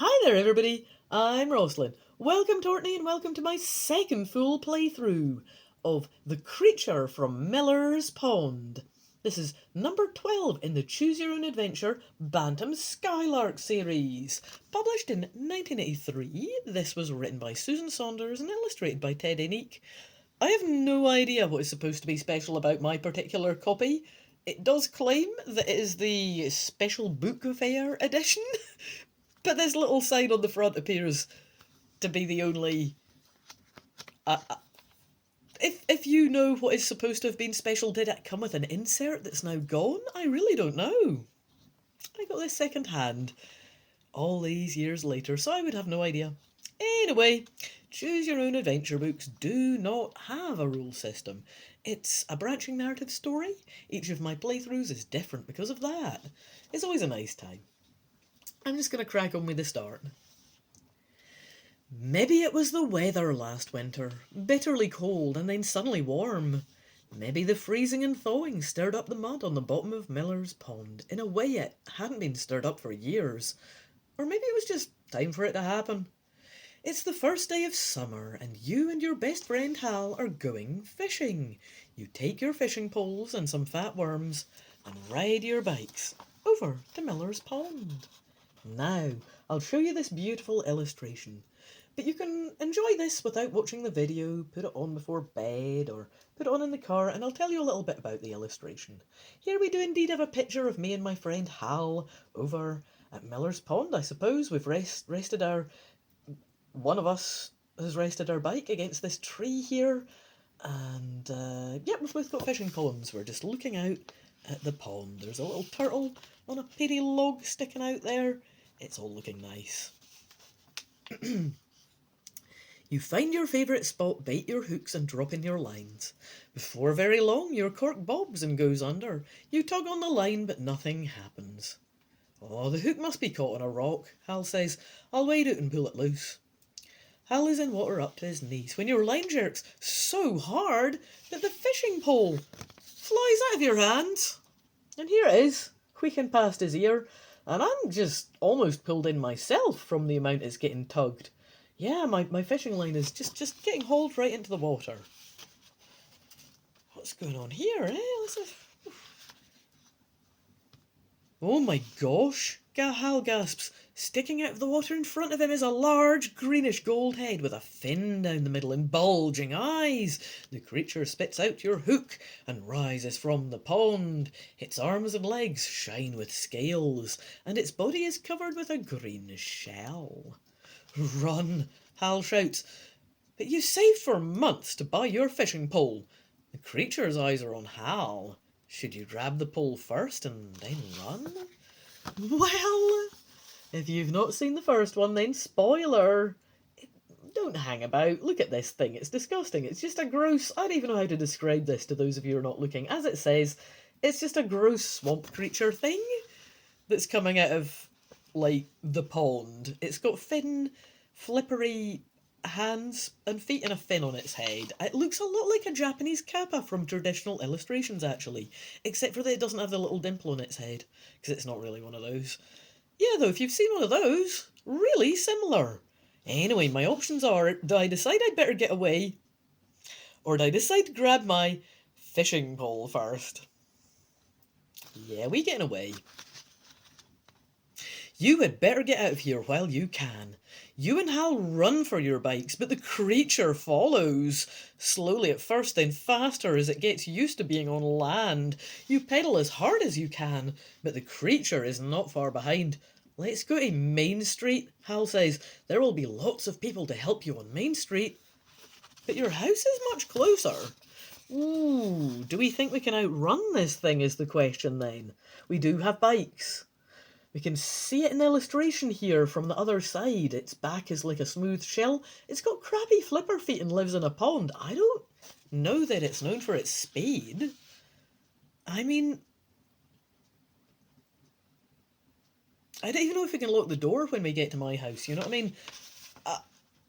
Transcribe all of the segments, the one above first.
Hi there everybody, I'm Rosslyn. Welcome to Orkney and welcome to my second full playthrough of The Creature from Miller's Pond. This is number 12 in the Choose Your Own Adventure Bantam-Skylark series. Published in 1983, this was written by Susan Saunders and illustrated by Ted Enik. I have no idea what is supposed to be special about my particular copy. It does claim that it is the special book fair edition, but this little sign on the front appears to be the only... If you know what is supposed to have been special, did it come with an insert that's now gone? I really don't know. I got this second hand all these years later, so I would have no idea. Anyway, Choose Your Own Adventure books do not have a rule system. It's a branching narrative story. Each of my playthroughs is different because of that. It's always a nice time. I'm just going to crack on with the start. Maybe it was the weather last winter, bitterly cold and then suddenly warm. Maybe the freezing and thawing stirred up the mud on the bottom of Miller's Pond in a way it hadn't been stirred up for years. Or maybe it was just time for it to happen. It's the first day of summer and you and your best friend Hal are going fishing. You take your fishing poles and some fat worms and ride your bikes over to Miller's Pond. Now, I'll show you this beautiful illustration. But you can enjoy this without watching the video, put it on before bed, or put it on in the car, and I'll tell you a little bit about the illustration. Here we do indeed have a picture of me and my friend Hal over at Miller's Pond, I suppose. We've rested our... One of us has rested our bike against this tree here, and yeah, we've both got fishing poles. We're just looking out at the pond. There's a little turtle on a peaty log sticking out there. It's all looking nice. You find your favourite spot, bait your hooks and drop in your lines. Before very long, your cork bobs and goes under. You tug on the line, but nothing happens. Oh, the hook must be caught on a rock, Hal says. I'll wade out and pull it loose. Hal is in water up to his knees when your line jerks so hard that the fishing pole flies out of your hands. And here it is, wheeking past his ear, and I'm just almost pulled in myself from the amount it's getting tugged. Yeah, my fishing line is just getting hauled right into the water. What's going on here, eh? Oh my gosh, Hal gasps. Sticking out of the water in front of him is a large greenish gold head with a fin down the middle and bulging eyes. The creature spits out your hook and rises from the pond. Its arms and legs shine with scales, and its body is covered with a green shell. Run, Hal shouts. But you saved for months to buy your fishing pole. The creature's eyes are on Hal. Should you grab the pole first and then run? Well, if you've not seen the first one, then spoiler. Don't hang about. Look at this thing. It's disgusting. It's just a gross... I don't even know how to describe this to those of you who are not looking. As it says, it's just a gross swamp creature thing that's coming out of, like, the pond. It's got thin, flippery hands and feet and a fin on its head. It looks a lot like a Japanese kappa from traditional illustrations, actually, except for that it doesn't have the little dimple on its head, because it's not really one of those. Yeah, though, if you've seen one of those, really similar. Anyway, my options are, do I decide I'd better get away, or do I decide to grab my fishing pole first? Yeah, we getting away. You had better get out of here while you can. You and Hal run for your bikes, but the creature follows. Slowly at first, then faster as it gets used to being on land. You pedal as hard as you can, but the creature is not far behind. Let's go to Main Street, Hal says. There will be lots of people to help you on Main Street. But your house is much closer. Ooh, do we think we can outrun this thing is the question then. We do have bikes. We can see it in the illustration here from the other side. Its back is like a smooth shell. It's got crappy flipper feet and lives in a pond. I don't know that it's known for its speed. I mean, I don't even know if we can lock the door when we get to my house, you know what I mean?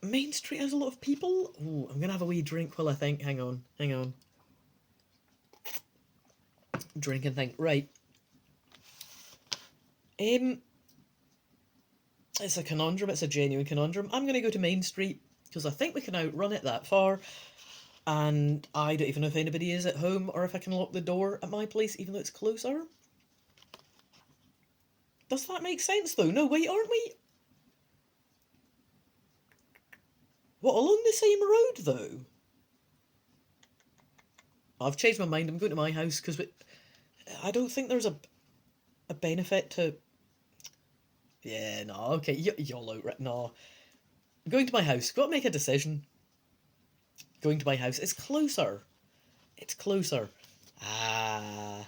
Main Street has a lot of people. Ooh, I'm going to have a wee drink while I think. Hang on. Drink and think. Right. It's a conundrum, it's a genuine conundrum. I'm going to go to Main Street, because I think we can outrun it that far. And I don't even know if anybody is at home, or if I can lock the door at my place, even though it's closer. Does that make sense, though? No, wait, aren't we... What, along the same road, though? I've changed my mind, I'm going to my house, because I don't think there's a benefit to... Yeah, no, okay, y'all out, right? No. Going to my house, got to make a decision. Going to my house, it's closer. It's closer. Ah...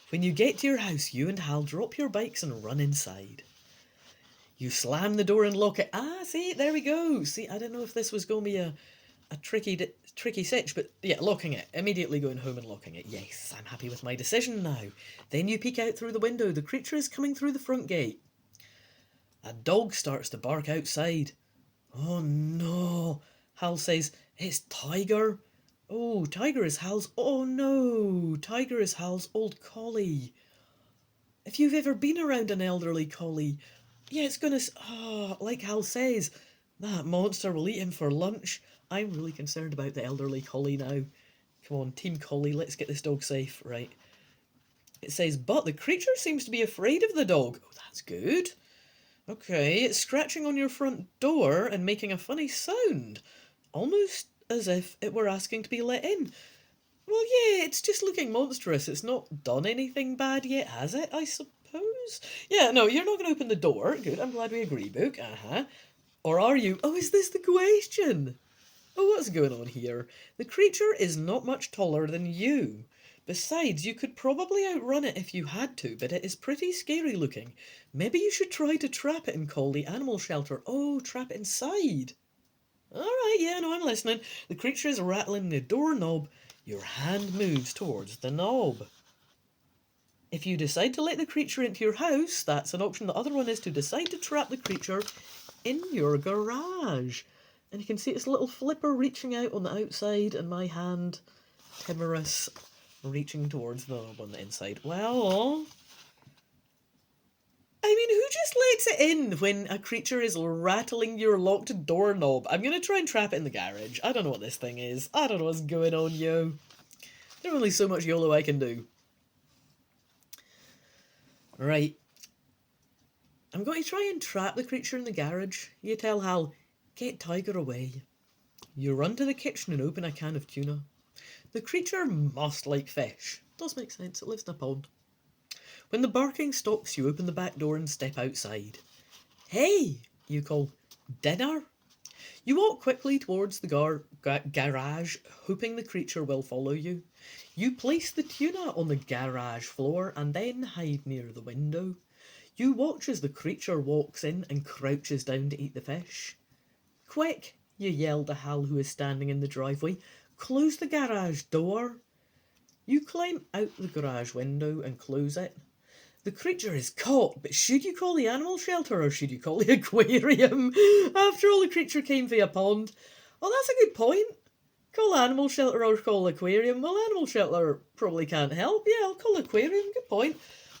When you get to your house, you and Hal drop your bikes and run inside. You slam the door and lock it. Ah, see, there we go. See, I didn't know if this was going to be a tricky sitch, but yeah, locking it. Immediately going home and locking it. Yes, I'm happy with my decision now. Then you peek out through the window. The creature is coming through the front gate. A dog starts to bark outside. Oh no, Hal says, it's Tiger. Oh, Tiger is Hal's... Oh no, Tiger is Hal's old collie. If you've ever been around an elderly collie, yeah, it's gonna... like Hal says, that monster will eat him for lunch. I'm really concerned about the elderly collie now. Come on, Team Collie, let's get this dog safe, right? It says, but the creature seems to be afraid of the dog. Oh, that's good. Okay, it's scratching on your front door and making a funny sound. Almost as if it were asking to be let in. Well, yeah, it's just looking monstrous. It's not done anything bad yet, has it, I suppose? Yeah, no, you're not going to open the door. Good, I'm glad we agree, Book. Or are you? Oh, is this the question? Oh, what's going on here? The creature is not much taller than you. Besides, you could probably outrun it if you had to, but it is pretty scary looking. Maybe you should try to trap it and call the animal shelter. Oh, trap it inside. Alright, yeah, no, I'm listening. The creature is rattling the doorknob. Your hand moves towards the knob. If you decide to let the creature into your house, that's an option. The other one is to decide to trap the creature in your garage. And you can see its little flipper reaching out on the outside, and my hand, timorous, reaching towards the knob on the inside. Well... I mean, who just lets it in when a creature is rattling your locked doorknob? I'm going to try and trap it in the garage. I don't know what this thing is. I don't know what's going on, yo. There's only so much YOLO I can do. Right. I'm going to try and trap the creature in the garage. You tell Hal, get Tiger away. You run to the kitchen and open a can of tuna. The creature must like fish. Does make sense, it lives in a pond. When the barking stops, you open the back door and step outside. Hey, you call, dinner? You walk quickly towards the garage, hoping the creature will follow you. You place the tuna on the garage floor and then hide near the window. You watch as the creature walks in and crouches down to eat the fish. Quick, you yell to Hal, who is standing in the driveway. Close the garage door. You climb out the garage window and close it. The creature is caught, but should you call the animal shelter or should you call the aquarium? After all, the creature came via pond. Oh, that's a good point. Call animal shelter or call aquarium. Well, animal shelter probably can't help. Yeah, I'll call aquarium. Good point.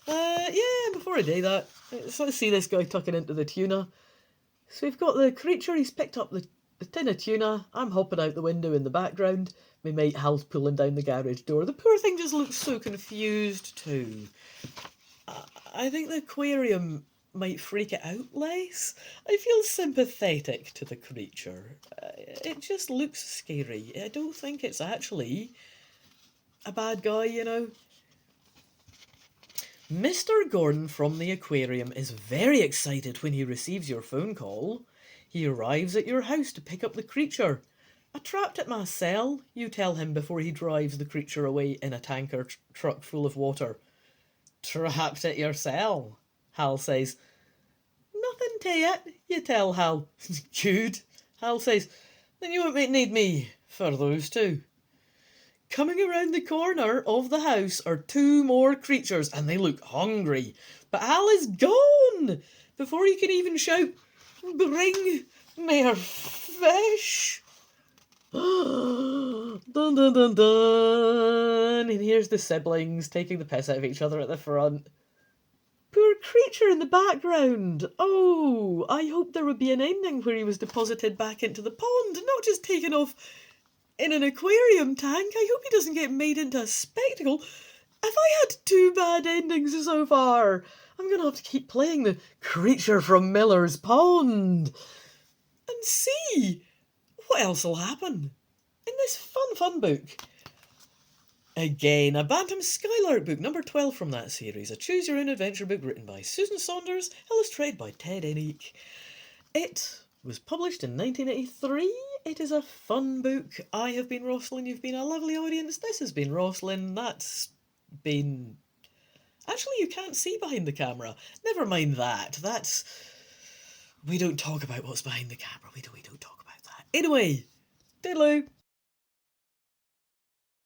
Yeah, before I do that, let's see this guy tucking into the tuna. So we've got the creature, he's picked up the tin of tuna. I'm hopping out the window in the background. My mate Hal's pulling down the garage door. The poor thing just looks so confused too. I think the aquarium might freak it out less. I feel sympathetic to the creature. It just looks scary. I don't think it's actually a bad guy, you know. Mr. Gordon from the aquarium is very excited when he receives your phone call. He arrives at your house to pick up the creature. I trapped it myself, you tell him before he drives the creature away in a tanker truck full of water. Trapped it yourself, Hal says. Nothing to it, you tell Hal. Good, Hal says. Then you won't need me for those two. Coming around the corner of the house are two more creatures, and they look hungry. But Hal is gone before he can even shout, bring more fish. Dun dun dun dun. And here's the siblings taking the piss out of each other at the front. Poor creature in the background. Oh, I hoped there would be an ending where he was deposited back into the pond, not just taken off in an aquarium tank. I hope he doesn't get made into a spectacle. Have I had 2 bad endings so far? I'm going to have to keep playing the creature from Miller's Pond and see what else will happen in this fun book. Again, a Bantam-Skylark book, number 12 from that series, a choose-your-own-adventure book written by Susan Saunders, illustrated by Ted Enik. It was published in 1983. It is a fun book. I have been Rosslyn, you've been a lovely audience. This has been Rosslyn, that's been... Actually, you can't see behind the camera. Never mind that. We don't talk about what's behind the camera. We don't talk about that. Anyway, toodaloo.